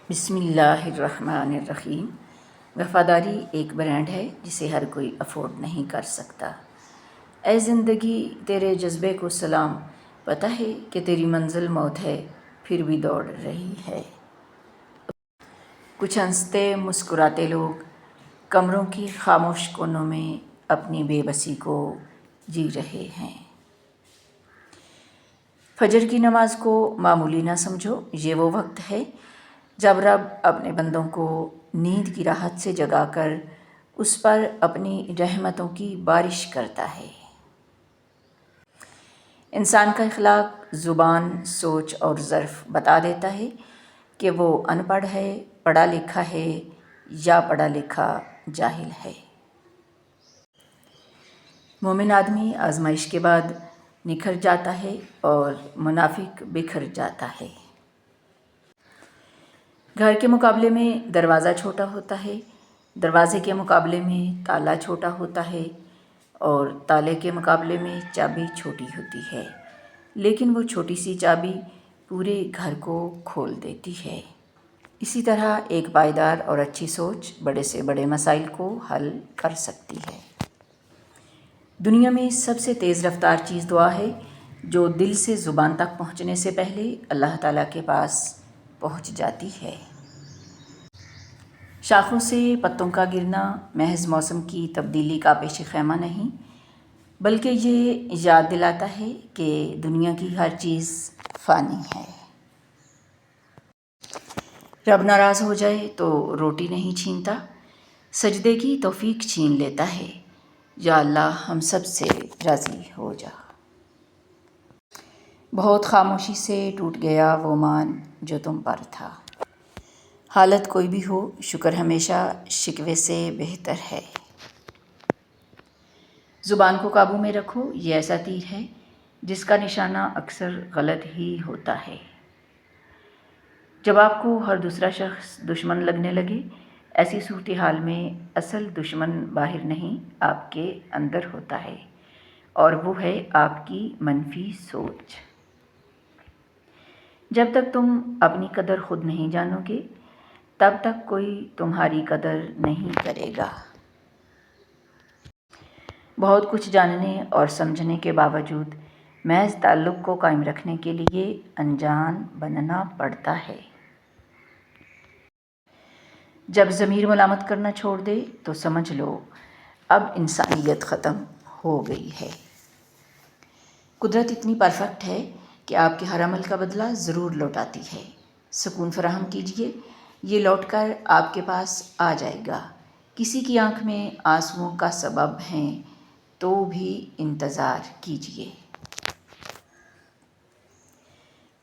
بسم اللہ الرحمن الرحیم۔ وفاداری ایک برانڈ ہے جسے ہر کوئی افورڈ نہیں کر سکتا۔ اے زندگی تیرے جذبے کو سلام، پتہ ہے کہ تیری منزل موت ہے پھر بھی دوڑ رہی ہے۔ کچھ ہنستے مسکراتے لوگ کمروں کی خاموش کونوں میں اپنی بے بسی کو جی رہے ہیں۔ فجر کی نماز کو معمولی نہ سمجھو، یہ وہ وقت ہے جب رب اپنے بندوں کو نیند کی راحت سے جگا کر اس پر اپنی رحمتوں کی بارش کرتا ہے۔ انسان کا اخلاق زبان، سوچ اور ظرف بتا دیتا ہے کہ وہ ان پڑھ ہے، پڑھا لکھا ہے یا پڑھا لکھا جاہل ہے۔ مومن آدمی آزمائش کے بعد نکھر جاتا ہے اور منافق بکھر جاتا ہے۔ گھر کے مقابلے میں دروازہ چھوٹا ہوتا ہے، دروازے کے مقابلے میں تالا چھوٹا ہوتا ہے اور تالے کے مقابلے میں چابی چھوٹی ہوتی ہے، لیکن وہ چھوٹی سی چابی پورے گھر کو کھول دیتی ہے۔ اسی طرح ایک پائیدار اور اچھی سوچ بڑے سے بڑے مسائل کو حل کر سکتی ہے۔ دنیا میں سب سے تیز رفتار چیز دعا ہے، جو دل سے زبان تک پہنچنے سے پہلے اللہ تعالیٰ کے پاس پہنچ جاتی ہے۔ شاخوں سے پتوں کا گرنا محض موسم کی تبدیلی کا پیش خیمہ نہیں، بلکہ یہ یاد دلاتا ہے کہ دنیا کی ہر چیز فانی ہے۔ رب ناراض ہو جائے تو روٹی نہیں چھینتا، سجدے کی توفیق چھین لیتا ہے۔ یا اللہ ہم سب سے راضی ہو جا۔ بہت خاموشی سے ٹوٹ گیا وہ مان جو تم پر تھا۔ حالت کوئی بھی ہو، شکر ہمیشہ شکوے سے بہتر ہے۔ زبان کو قابو میں رکھو، یہ ایسا تیر ہے جس کا نشانہ اکثر غلط ہی ہوتا ہے۔ جب آپ کو ہر دوسرا شخص دشمن لگنے لگے، ایسی صورتحال میں اصل دشمن باہر نہیں آپ کے اندر ہوتا ہے، اور وہ ہے آپ کی منفی سوچ۔ جب تک تم اپنی قدر خود نہیں جانو گے، تب تک کوئی تمہاری قدر نہیں کرے گا۔ بہت کچھ جاننے اور سمجھنے کے باوجود محض تعلق کو قائم رکھنے کے لیے انجان بننا پڑتا ہے۔ جب ضمیر ملامت کرنا چھوڑ دے تو سمجھ لو اب انسانیت ختم ہو گئی ہے۔ قدرت اتنی پرفیکٹ ہے کہ آپ کے ہر عمل کا بدلہ ضرور لوٹاتی ہے۔ سکون فراہم کیجیے، یہ لوٹ کر آپ کے پاس آ جائے گا۔ کسی کی آنکھ میں آنسوؤں کا سبب ہیں تو بھی انتظار کیجیے۔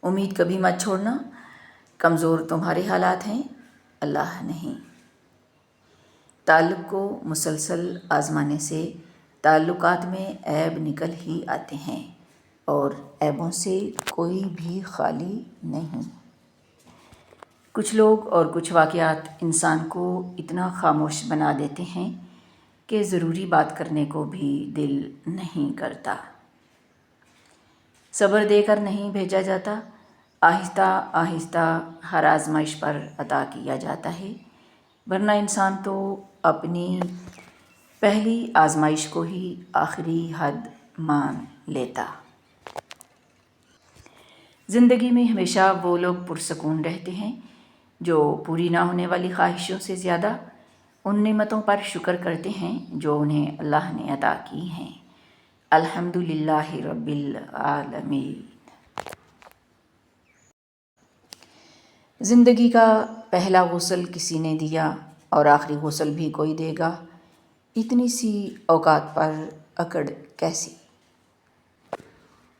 امید کبھی مت چھوڑنا، کمزور تمہارے حالات ہیں، اللہ نہیں۔ تعلق کو مسلسل آزمانے سے تعلقات میں عیب نکل ہی آتے ہیں، اور عیبوں سے کوئی بھی خالی نہیں۔ کچھ لوگ اور کچھ واقعات انسان کو اتنا خاموش بنا دیتے ہیں کہ ضروری بات کرنے کو بھی دل نہیں کرتا۔ صبر دے کر نہیں بھیجا جاتا، آہستہ آہستہ ہر آزمائش پر عطا کیا جاتا ہے، ورنہ انسان تو اپنی پہلی آزمائش کو ہی آخری حد مان لیتا۔ زندگی میں ہمیشہ وہ لوگ پرسکون رہتے ہیں جو پوری نہ ہونے والی خواہشوں سے زیادہ ان نعمتوں پر شکر کرتے ہیں جو انہیں اللہ نے عطا کی ہیں۔ الحمدللہ رب العالمین۔ زندگی کا پہلا غسل کسی نے دیا اور آخری غسل بھی کوئی دے گا، اتنی سی اوقات پر اکڑ کیسی؟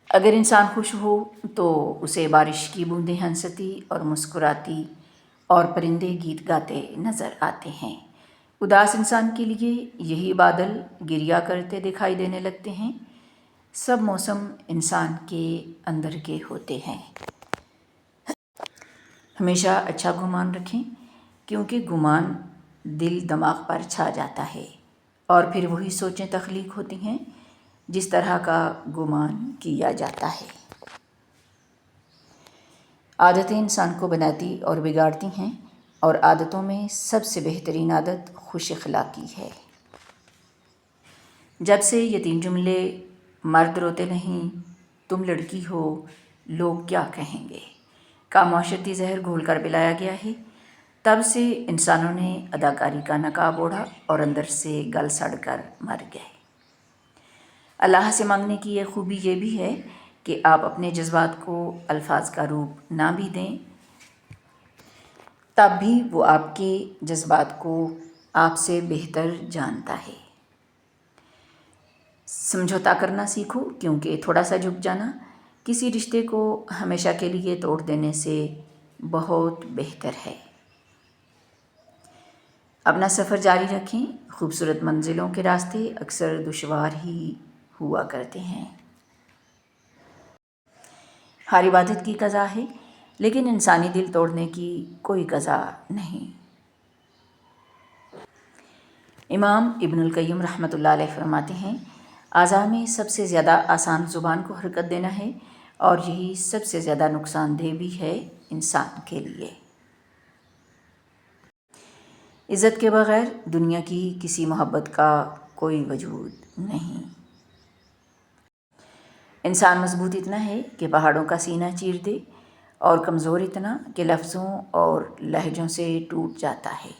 اگر انسان خوش ہو تو اسے بارش کی بوندیں ہنستی اور مسکراتی اور پرندے گیت گاتے نظر آتے ہیں۔ اداس انسان کے لیے یہی بادل گریا کرتے دکھائی دینے لگتے ہیں۔ سب موسم انسان کے اندر کے ہوتے ہیں۔ ہمیشہ اچھا گمان رکھیں، کیونکہ گمان دل دماغ پر چھا جاتا ہے اور پھر وہی سوچیں تخلیق ہوتی ہیں جس طرح کا گمان کیا جاتا ہے۔ عادتیں انسان کو بناتی اور بگاڑتی ہیں، اور عادتوں میں سب سے بہترین عادت خوش اخلاقی ہے۔ جب سے یہ 3 جملے مرد روتے نہیں، تم لڑکی ہو، لوگ کیا کہیں گے کا معاشرتی زہر گھول کر پلایا گیا ہے، تب سے انسانوں نے اداکاری کا نقاب اوڑھا اور اندر سے گل سڑ کر مر گئے۔ اللہ سے مانگنے کی یہ خوبی یہ بھی ہے کہ آپ اپنے جذبات کو الفاظ کا روپ نہ بھی دیں، تب بھی وہ آپ کے جذبات کو آپ سے بہتر جانتا ہے۔ سمجھوتا کرنا سیکھو، کیونکہ تھوڑا سا جھک جانا کسی رشتے کو ہمیشہ کے لیے توڑ دینے سے بہت بہتر ہے۔ اپنا سفر جاری رکھیں، خوبصورت منزلوں کے راستے اکثر دشوار ہی ہوا کرتے ہیں۔ ہر عبادت کی قضا ہے، لیکن انسانی دل توڑنے کی کوئی قضا نہیں۔ امام ابن القیم رحمۃ اللہ علیہ فرماتے ہیں، اعضاء میں سب سے زیادہ آسان زبان کو حرکت دینا ہے، اور یہی سب سے زیادہ نقصان دہ بھی ہے انسان کے لیے۔ عزت کے بغیر دنیا کی کسی محبت کا کوئی وجود نہیں۔ انسان مضبوط اتنا ہے کہ پہاڑوں کا سینہ چیر دے، اور کمزور اتنا کہ لفظوں اور لہجوں سے ٹوٹ جاتا ہے۔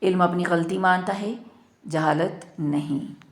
علم اپنی غلطی مانتا ہے، جہالت نہیں۔